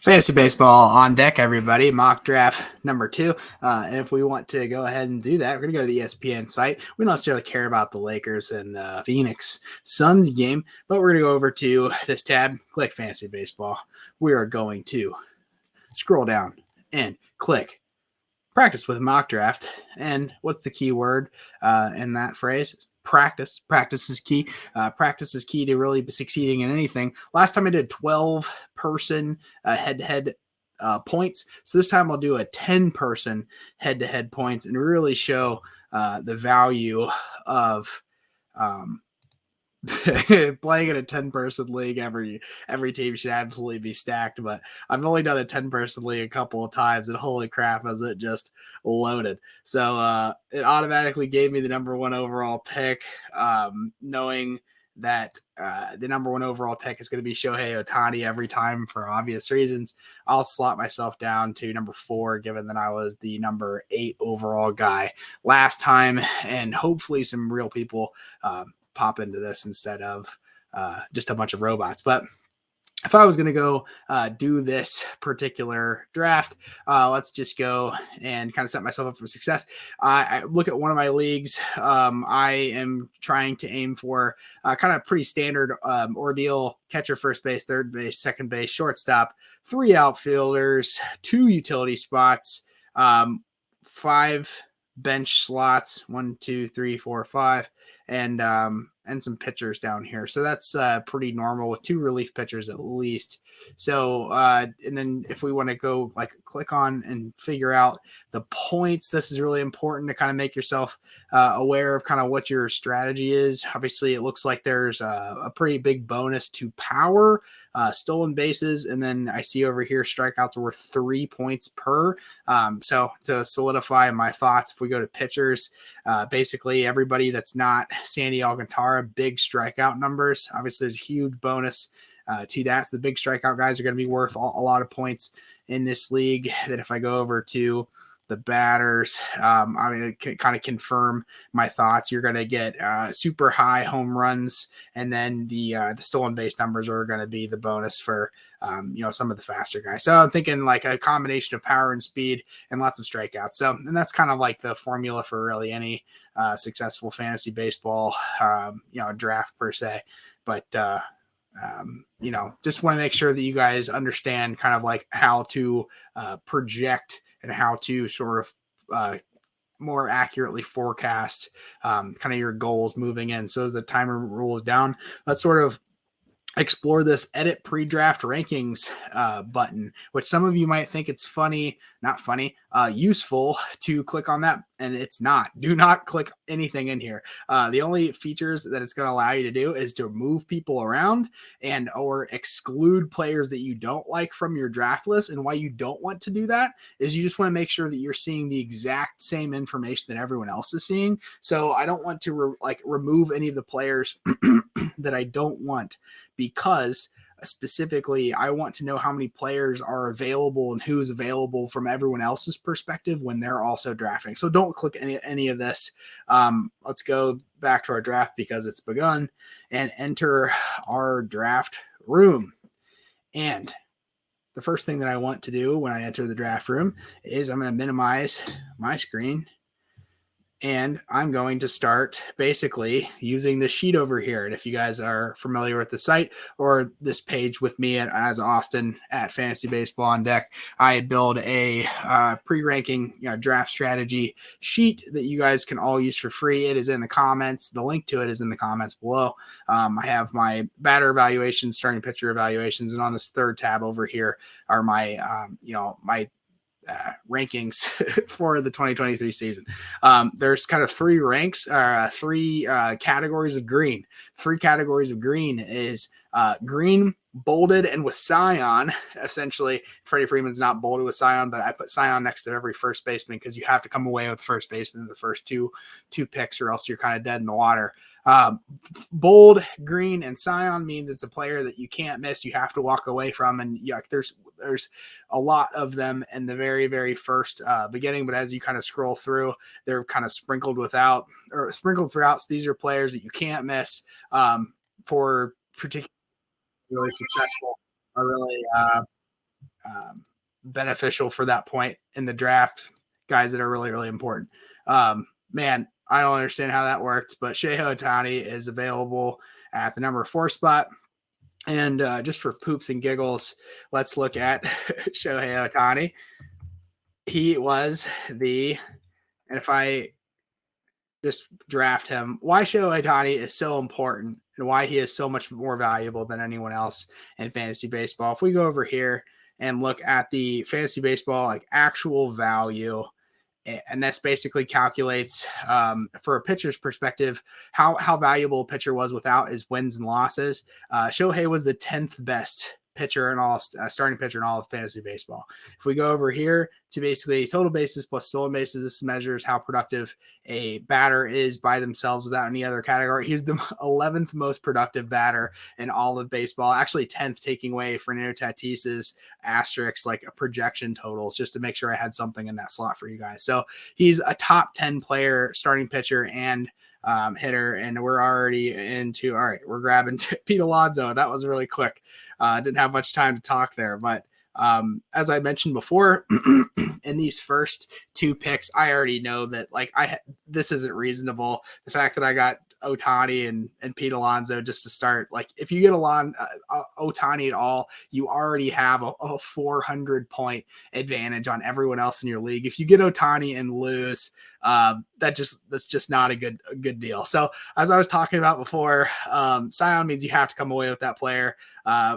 Fantasy baseball on deck, everybody. Mock draft number 2. And if we want to go ahead and do that, we're going to go to the ESPN site. We don't necessarily care about the Lakers and the Phoenix Suns game, but we're going to go over to this tab, click Fantasy Baseball. We are going to scroll down and click Practice with Mock Draft. And what's the key word in that phrase? Practice. Practice is key. Practice is key to really succeeding in anything. Last time I did 12-person head-to-head points. So this time I'll do a 10-person head-to-head points and really show the value of playing in a 10-person league. Every team should absolutely be stacked, but I've only done a 10-person league a couple of times, and holy crap, is it just loaded. So it automatically gave me the number 1 overall pick, knowing that the number 1 overall pick is going to be Shohei Ohtani every time for obvious reasons. I'll slot myself down to number 4, given that I was the number 8 overall guy last time, and hopefully some real people pop into this instead of just a bunch of robots. But if I was going to go do this particular draft, let's just go and kind of set myself up for success. I look at one of my leagues. I am trying to aim for kind of pretty standard ordeal: catcher, first base, third base, second base, shortstop, 3 outfielders, 2 utility spots, 5 bench slots, 1, 2, 3, 4, 5, and some pitchers down here. So that's pretty normal with 2 relief pitchers at least. So and then if we want to go click on and figure out the points, this is really important to kind of make yourself aware of kind of what your strategy is. Obviously, it looks like there's a pretty big bonus to power, stolen bases, and then I see over here strikeouts are worth 3 points per. So to solidify my thoughts, if we go to pitchers, basically everybody that's not Sandy Alcantara, big strikeout numbers. Obviously, there's a huge bonus to that. So the big strikeout guys are going to be worth a lot of points in this league. Then if I go over to the batters, I kind of confirm my thoughts. You're going to get super high home runs, and then the stolen base numbers are going to be the bonus for some of the faster guys. So I'm thinking like a combination of power and speed and lots of strikeouts. So, and that's kind of like the formula for really any successful fantasy baseball draft per se. But just want to make sure that you guys understand kind of like how to project and how to sort of more accurately forecast kind of your goals moving in. So as the timer rolls down, let's sort of explore this edit pre-draft rankings button, which some of you might think it's useful to click on that, and it's not. Do not click anything in here. The only features that it's going to allow you to do is to move people around and or exclude players that you don't like from your draft list. And why you don't want to do that is you just want to make sure that you're seeing the exact same information that everyone else is seeing. So I don't want to remove any of the players that I don't want, because specifically I want to know how many players are available and who's available from everyone else's perspective when they're also drafting. So don't click any of this. Let's go back to our draft because it's begun and enter our draft room. And the first thing that I want to do when I enter the draft room is I'm going to minimize my screen, and I'm going to start basically using the sheet over here. And if you guys are familiar with the site or this page with me as Austin at Fantasy Baseball on Deck, I build a pre-ranking draft strategy sheet that you guys can all use for free. It is in the comments. The link to it is in the comments below. I have my batter evaluations, starting pitcher evaluations, and on this third tab over here are my my rankings for the 2023 season. There's kind of 3 ranks, 3 categories of green. 3 categories of green is green, bolded, and with Scion. Essentially, Freddie Freeman's not bolded with Scion, but I put Scion next to every first baseman because you have to come away with first baseman in the first two picks, or else you're kind of dead in the water. Bold, green, and Scion means it's a player that you can't miss. You have to walk away from, and there's a lot of them in the very, very first beginning. But as you kind of scroll through, they're kind of sprinkled throughout. So these are players that you can't miss for particularly really successful or really beneficial for that point in the draft. Guys that are really, really important. Man, I don't understand how that worked, but Shohei Ohtani is available at the number 4 spot. And just for poops and giggles, let's look at Shohei Ohtani. He was and if I just draft him, why Shohei Ohtani is so important and why he is so much more valuable than anyone else in fantasy baseball. If we go over here and look at the fantasy baseball, like actual value, and this basically calculates for a pitcher's perspective how valuable a pitcher was without his wins and losses. Shohei was the 10th best pitcher in all starting pitcher in all of fantasy baseball. If we go over here to basically total bases plus stolen bases, this measures how productive a batter is by themselves without any other category. He's the 11th most productive batter in all of baseball, actually 10th, taking away Fernando Tatis's asterisks, like a projection totals, just to make sure I had something in that slot for you guys. So he's a top 10 player, starting pitcher and hitter, and we're already into, all right, we're grabbing Pete Alonso. That was really quick. Didn't have much time to talk there, but as I mentioned before, in these first 2 picks, I already know that this isn't reasonable. The fact that I got Ohtani and Pete Alonso just to start, like if you get Ohtani at all, you already have a 400 point advantage on everyone else in your league. If you get Ohtani and lose, that's just not a good deal. So as I was talking about before, Scion means you have to come away with that player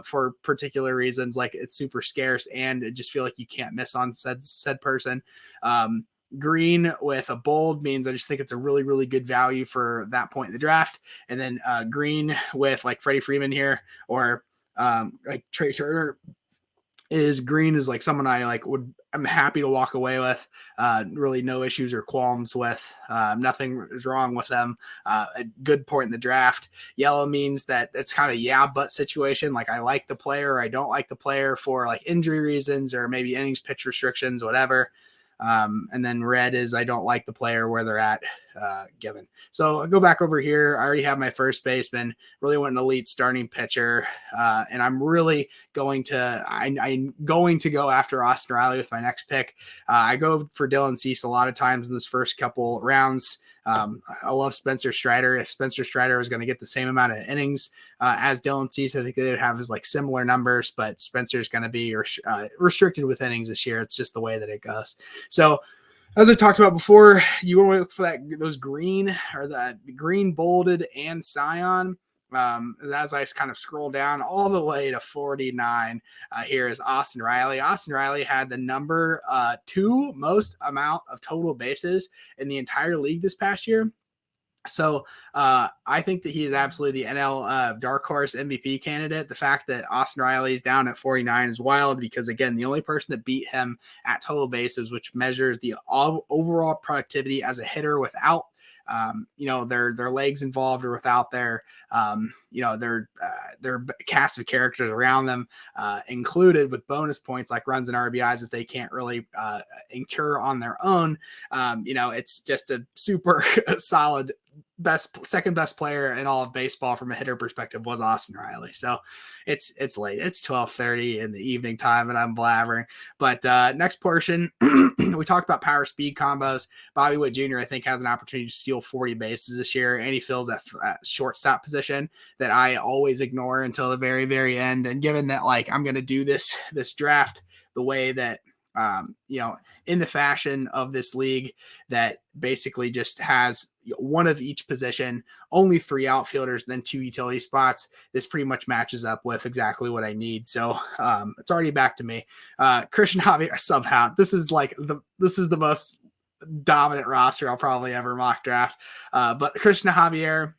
for particular reasons, like it's super scarce and I just feel like you can't miss on said person. Green with a bold means I just think it's a really, really good value for that point in the draft. And then green with like Freddie Freeman here or like Trey Turner is like someone I'm happy to walk away with. Really no issues or qualms with. Nothing is wrong with them. A good point in the draft. Yellow means that it's kind of but situation. Like I like the player or I don't like the player for like injury reasons or maybe innings pitch restrictions, whatever. And then red is I don't like the player where they're at given. So I'll go back over here. I already have my first baseman, really want an elite starting pitcher. And I'm really I'm going to go after Austin Riley with my next pick. I go for Dylan Cease a lot of times in this first couple rounds. I love Spencer Strider. If Spencer Strider was going to get the same amount of innings as Dylan Cease, I think they would have like similar numbers, but Spencer's going to be restricted with innings this year. It's just the way that it goes. So as I talked about before, you want to look for those green or the green bolded and Scion. As I kind of scroll down all the way to 49, here is Austin Riley. Austin Riley had the number 2 most amount of total bases in the entire league this past year. So I think that he is absolutely the NL dark horse MVP candidate. The fact that Austin Riley is down at 49 is wild because, again, the only person that beat him at total bases, which measures the overall productivity as a hitter without their legs involved or without their cast of characters around them, included with bonus points like runs and RBIs that they can't really incur on their own. It's just a super solid second best player in all of baseball from a hitter perspective was Austin Riley. So it's late. It's 12:30 in the evening time and I'm blabbering. But next portion, we talked about power speed combos. Bobby Witt Jr. I think has an opportunity to steal 40 bases this year, and he fills that shortstop position that I always ignore until the very, very end. And given that I'm going to do this draft the way that in the fashion of this league that basically just has one of each position, only 3 outfielders, then 2 utility spots. This pretty much matches up with exactly what I need. So it's already back to me. Christian Javier somehow. This is the most dominant roster I'll probably ever mock draft. But Christian Javier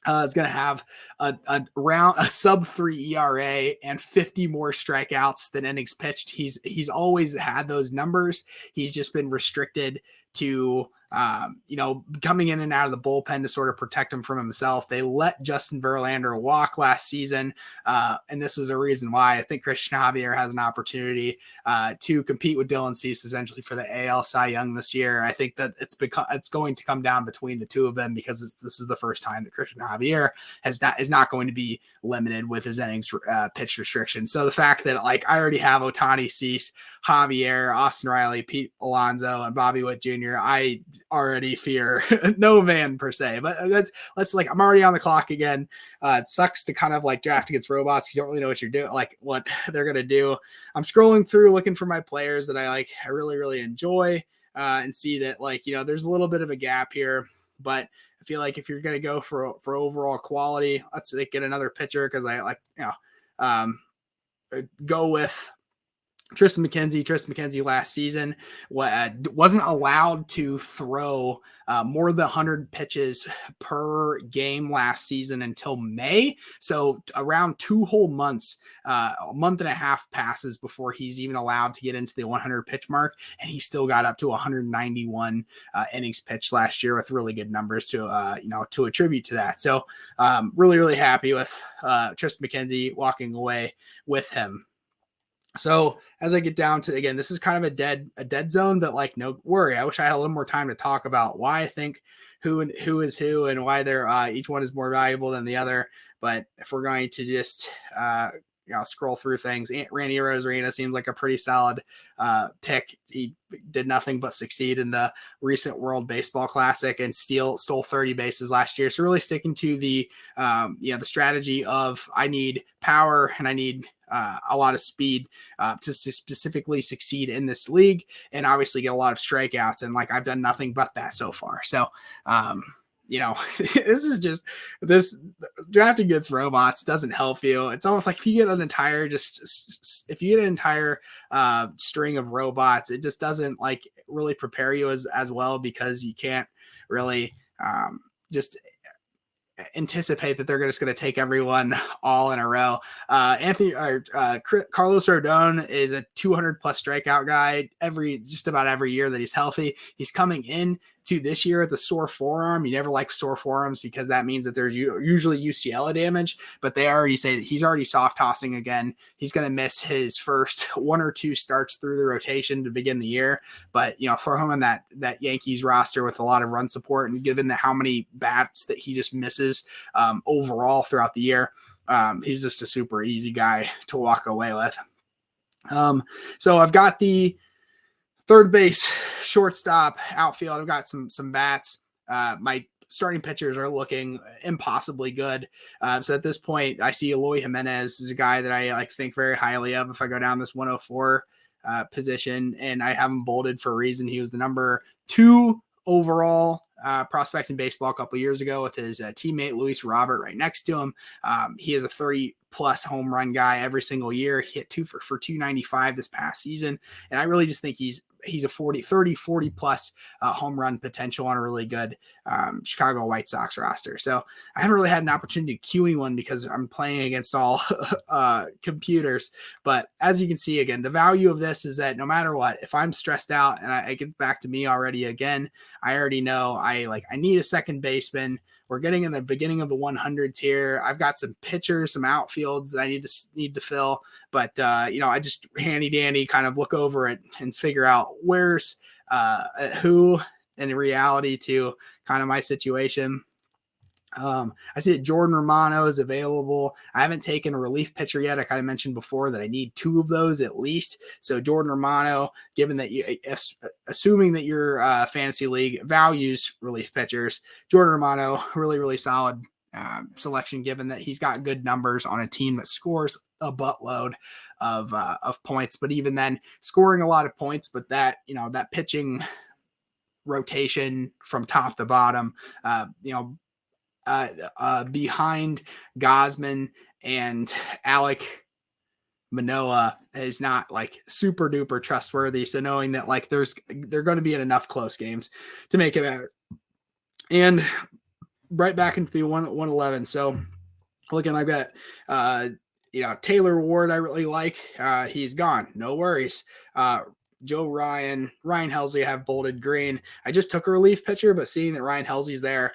is going to have a sub 3 ERA and 50 more strikeouts than innings pitched. He's always had those numbers. He's just been restricted to coming in and out of the bullpen to sort of protect him from himself. They let Justin Verlander walk last season, and this was a reason why. I think Christian Javier has an opportunity to compete with Dylan Cease essentially for the AL Cy Young this year. I think that it's going to come down between the two of them because this is the first time that Christian Javier is not going to be limited with his innings pitch restriction. So the fact that I already have Ohtani, Cease, Javier, Austin Riley, Pete Alonso, and Bobby Witt Jr., I already fear no man per se, but let's I'm already on the clock again. It sucks to kind of draft against robots. You don't really know what you're doing, what they're going to do. I'm scrolling through looking for my players that I really, really enjoy and see that there's a little bit of a gap here, but I feel like if you're going to go for overall quality, let's get another pitcher. Cause go with Tristan McKenzie last season wasn't allowed to throw more than 100 pitches per game last season until May. So around 2 whole months, a month and a half passes before he's even allowed to get into the 100 pitch mark. And he still got up to 191 innings pitched last year with really good numbers to attribute to that. So really, really happy with Tristan McKenzie walking away with him. So as I get down to, again, this is kind of a dead zone, but no worry. I wish I had a little more time to talk about why I think who is who and why they're each one is more valuable than the other. But if we're going to just scroll through things, Randy Arozarena seems like a pretty solid pick. He did nothing but succeed in the recent World Baseball Classic and stole 30 bases last year. So really sticking to the the strategy of I need power and I need a lot of speed to specifically succeed in this league and obviously get a lot of strikeouts. And I've done nothing but that so far. So, this is just this drafting against robots doesn't help you. It's almost like if you get an entire string of robots, it just doesn't really prepare you as well because you can't really just anticipate that they're just going to take everyone all in a row. Carlos Rodon is a 200 plus strikeout guy just about every year that he's healthy. He's coming in to this year with a sore forearm. You never like sore forearms because that means that there's usually UCL damage, but they already say that he's already soft tossing again. He's going to miss his first 1 or 2 starts through the rotation to begin the year, but throw him on that Yankees roster with a lot of run support, and given how many bats that he just misses overall throughout the year, he's just a super easy guy to walk away with. So I've got the third base, shortstop, outfield. I've got some bats. My starting pitchers are looking impossibly good. So at this point, I see Eloy Jimenez is a guy that I think very highly of if I go down this 104 position, and I have him bolded for a reason. He was the number 2 overall prospect in baseball a couple of years ago with his teammate Luis Robert right next to him. He is a 30 plus home run guy every single year. He hit 2 for 295 this past season. And I really just think he's a 40 plus home run potential on a really good Chicago White Sox roster. So I haven't really had an opportunity to queue anyone because I'm playing against all computers. But as you can see, again, the value of this is that no matter what, if I'm stressed out and I get back to me already again, I already know I need a second baseman. We're getting in the beginning of the 100s here. I've got some pitchers, some outfields that I need to fill, but I just handy dandy kind of look over it and figure out where's who in reality to kind of my situation. I see that Jordan Romano is available. I haven't taken a relief pitcher yet. I kind of mentioned before that I need 2 of those at least. So Jordan Romano, given that assuming that your fantasy league values relief pitchers, Jordan Romano, really, really solid selection, given that he's got good numbers on a team that scores a buttload of points. But even then, scoring a lot of points, but that pitching rotation from top to bottom, behind Gosman and Alec Manoah is not super duper trustworthy. So knowing that they're going to be in enough close games to make it matter. And right back into the 111. So looking, I've got Taylor Ward I really like. He's gone. No worries. Joe Ryan, Ryan Helsley have bolded green. I just took a relief pitcher, but seeing that Ryan Helsley's there,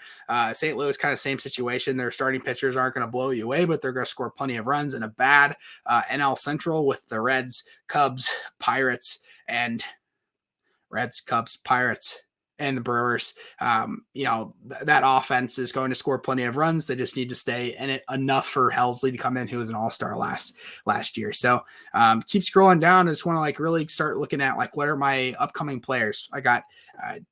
St. Louis kind of same situation. Their starting pitchers aren't going to blow you away, but they're going to score plenty of runs in a bad NL Central with the Reds, Cubs, Pirates, and and the Brewers. That offense is going to score plenty of runs. They just need to stay in it enough for Helsley to come in, who was an all-star last year. So keep scrolling down. I just want to like really start looking at like what are my upcoming players. I got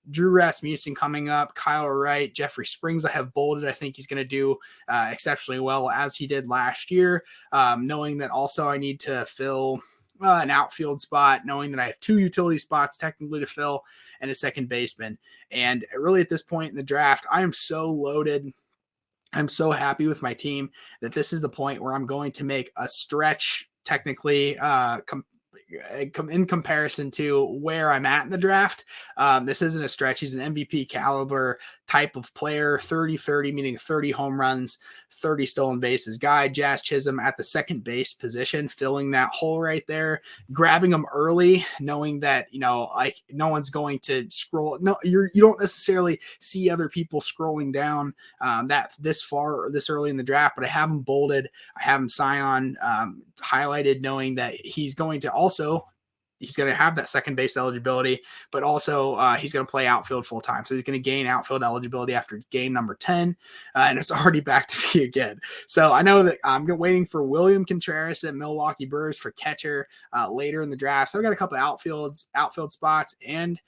Drew Rasmussen coming up, Kyle Wright, Jeffrey Springs. I have bolded. I think he's going to do exceptionally well as he did last year. Knowing that also I need to fill an outfield spot, knowing that I have 2 utility spots technically to fill and a second baseman. And really at this point in the draft, I am so loaded. I'm so happy with my team that this is the point where I'm going to make a stretch technically in comparison to where I'm at in the draft. This isn't a stretch. He's an MVP caliber type of player, 30-30, meaning 30 home runs, 30 stolen bases guy. Jazz Chisholm at the second base position, filling that hole right there, grabbing him early, knowing that, like no one's going to scroll. No, you don't necessarily see other people scrolling down that this far or this early in the draft, but I have him bolded. I have him Scion highlighted, knowing that he's going to have that second base eligibility, but also he's going to play outfield full time. So he's going to gain outfield eligibility after game number 10. And it's already back to me again. So I know that I'm waiting for William Contreras at Milwaukee Brewers for catcher later in the draft. So I've got a couple of outfield spots and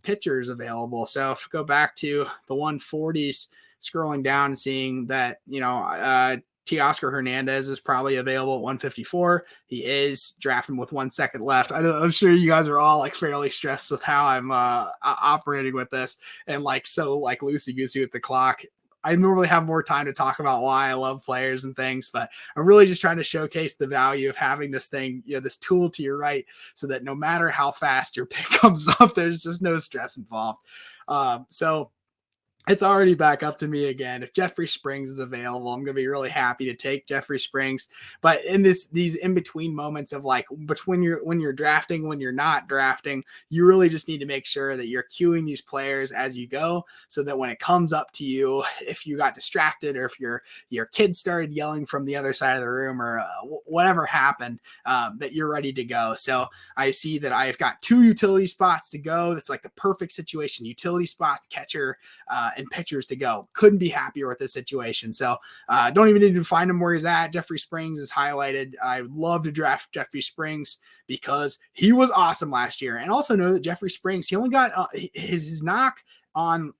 pitchers available. So if we go back to the 140s, scrolling down and seeing that, Teoscar Hernandez is probably available at 154. He is drafting with 1 second left. I'm sure you guys are all like fairly stressed with how I'm operating with this and like so like loosey goosey with the clock. I normally have more time to talk about why I love players and things, but I'm really just trying to showcase the value of having this thing, this tool to your right, so that no matter how fast your pick comes up, there's just no stress involved. So it's already back up to me again. If Jeffrey Springs is available, I'm going to be really happy to take Jeffrey Springs. But in these in-between moments of like when you're drafting, when you're not drafting, you really just need to make sure that you're queuing these players as you go, so that when it comes up to you, if you got distracted or if your kid started yelling from the other side of the room or whatever happened, that you're ready to go. So I see that I've got 2 utility spots to go. That's like the perfect situation. Utility spots, catcher, and pitchers to go. Couldn't be happier with this situation. So don't even need to find him where he's at. Jeffrey Springs is highlighted. I would love to draft Jeffrey Springs because he was awesome last year. And also know that Jeffrey Springs, he only got his knock on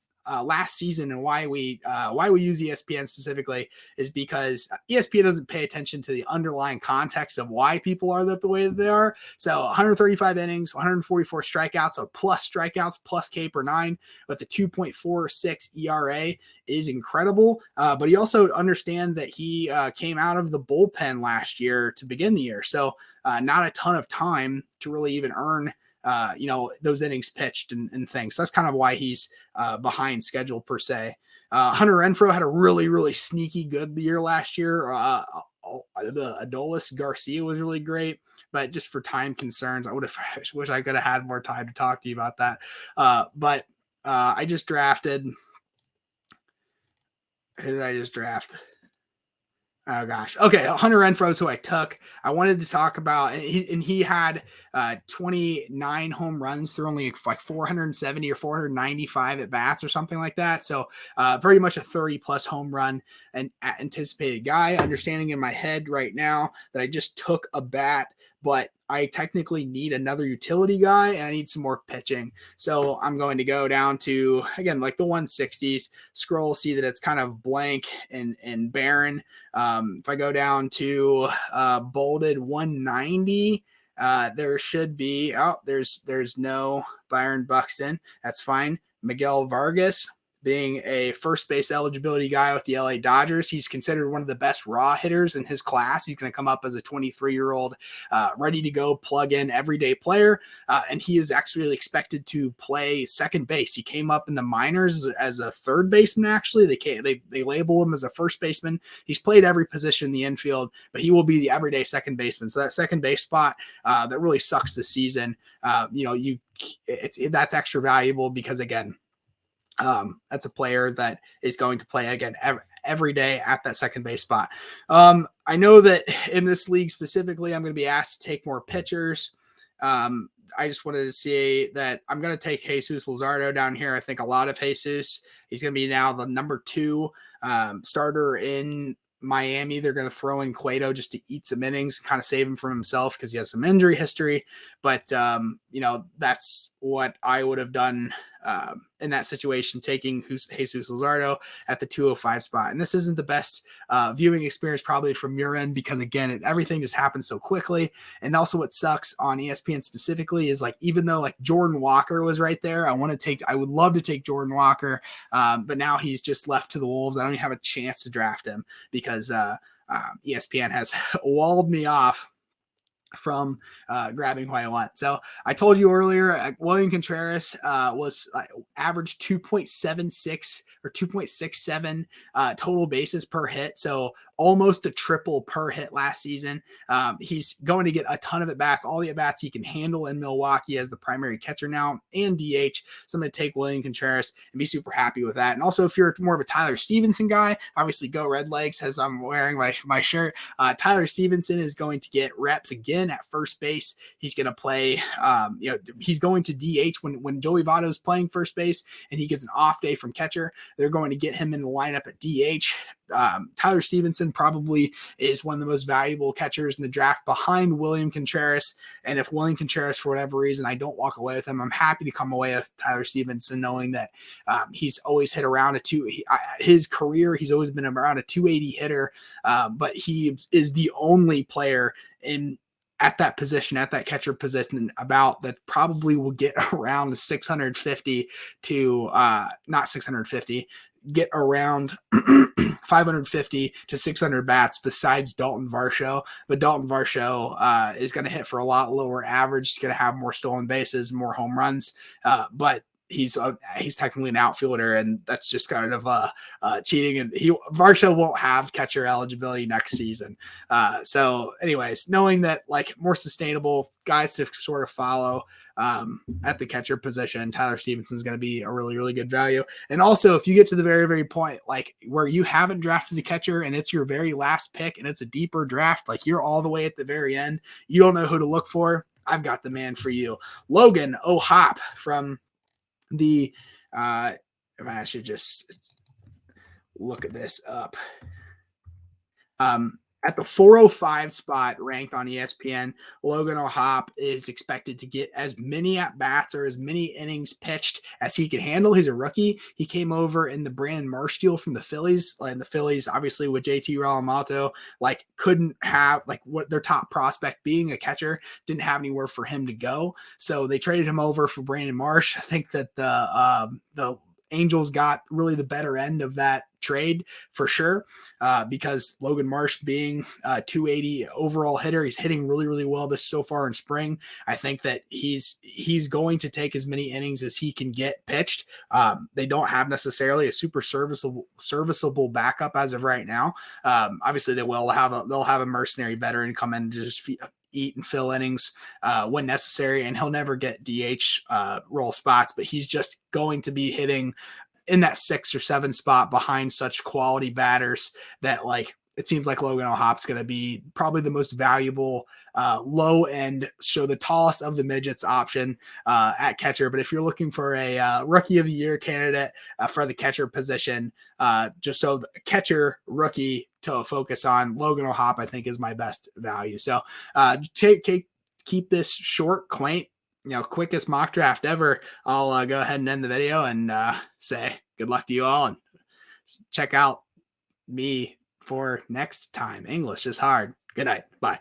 last season, and why we use ESPN specifically is because ESPN doesn't pay attention to the underlying context of why people are the way that they are. So 135 innings, 144 strikeouts, so plus strikeouts, plus K per 9 with a 2.46 ERA is incredible. But he also understands that he came out of the bullpen last year to begin the year. So not a ton of time to really even earn those innings pitched and things. So that's kind of why he's behind schedule per se. Hunter Renfroe had a really, really sneaky good year last year. Adolis Garcia was really great, but just for time concerns, I wish I could have had more time to talk to you about that. But I just drafted. Who did I just draft? Oh gosh. Okay. Hunter Renfroe is who I took. I wanted to talk about, and he had 29 home runs through only like 470 or 495 at bats or something like that. So very much a 30 plus home run and anticipated guy. Understanding in my head right now that I just took a bat, but I technically need another utility guy and I need some more pitching. So I'm going to go down to, again, like the 160s, scroll, see that it's kind of blank and barren. If I go down to bolded 190, there should be, there's no Byron Buxton. That's fine. Miguel Vargas, being a first base eligibility guy with the LA Dodgers. He's considered one of the best raw hitters in his class. He's going to come up as a 23-year-old, ready to go, plug in everyday player. And he is actually expected to play second base. He came up in the minors as a third baseman. Actually, they label him as a first baseman. He's played every position in the infield, but he will be the everyday second baseman. So that second base spot that really sucks this season. That's extra valuable because, again, that's a player that is going to play again every day at that second base spot. I know that in this league specifically, I'm going to be asked to take more pitchers. I just wanted to say that I'm going to take Jesus Luzardo down here. I think a lot of Jesus. He's going to be now the number 2 starter in Miami. They're going to throw in Cueto just to eat some innings, kind of save him from himself because he has some injury history. But, that's what I would have done in that situation, taking Jesus Luzardo at the 205 spot. And this isn't the best viewing experience probably from your end because, again, everything just happens so quickly. And also what sucks on ESPN specifically is, like, even though like Jordan Walker was right there, I would love to take Jordan Walker, but now he's just left to the Wolves. I don't even have a chance to draft him because ESPN has walled me off from grabbing who I want. So I told you earlier, William Contreras was averaged 2.76 or 2.67 total bases per hit. So almost a triple per hit last season. He's going to get a ton of at-bats, all the at-bats he can handle in Milwaukee as the primary catcher now and DH. So I'm going to take William Contreras and be super happy with that. And also, if you're more of a Tyler Stevenson guy, obviously go Red Legs as I'm wearing my shirt. Tyler Stevenson is going to get reps again at first base. He's going to play, he's going to DH when Joey Votto's playing first base and he gets an off day from catcher. They're going to get him in the lineup at DH. Tyler Stevenson probably is one of the most valuable catchers in the draft behind William Contreras. And if William Contreras, for whatever reason, I don't walk away with him, I'm happy to come away with Tyler Stevenson, knowing that he's always hit around his career, he's always been around a 280 hitter, but he is the only player at that position, at that catcher position, about that probably will get around 650 to not 650, get around 550 to 600 bats besides Dalton Varsho. But Dalton Varsho is going to hit for a lot lower average. He's going to have more stolen bases, more home runs, but he's technically an outfielder, and that's just kind of cheating. And Varsho won't have catcher eligibility next season. So anyways, knowing that, like, more sustainable guys to sort of follow at the catcher position, Tyler Stevenson is going to be a really, really good value. And also, if you get to the very, very point, like where you haven't drafted a catcher and it's your very last pick and it's a deeper draft, like you're all the way at the very end, you don't know who to look for, I've got the man for you. Logan O'Hoppe from the I should just look at this up. At the 405 spot ranked on ESPN, Logan O'Hoppe is expected to get as many at-bats or as many innings pitched as he can handle. He's a rookie. He came over in the Brandon Marsh deal from the Phillies. And the Phillies, obviously, with JT Realmuto, like, couldn't have, like, what their top prospect being a catcher, didn't have anywhere for him to go. So they traded him over for Brandon Marsh. I think that the Angels got really the better end of that trade for sure, because Logan Marsh being a 280 overall hitter, he's hitting really, really well this so far in spring. I think that he's going to take as many innings as he can get pitched. They don't have necessarily a super serviceable backup as of right now. Obviously, they'll have a mercenary veteran come in to just eat and fill innings when necessary, and he'll never get DH role spots, but he's just going to be hitting in that 6 or 7 spot behind such quality batters that, like, it seems like Logan O'Hoppe's going to be probably the most valuable low end, show the tallest of the midgets option at catcher. But if you're looking for a rookie of the year candidate for the catcher position, just so the catcher rookie to focus on, Logan O'Hoppe, I think, is my best value. So keep this short, quaint, quickest mock draft ever. I'll go ahead and end the video and say good luck to you all, and check out me for next time. English is hard. Good night. Bye.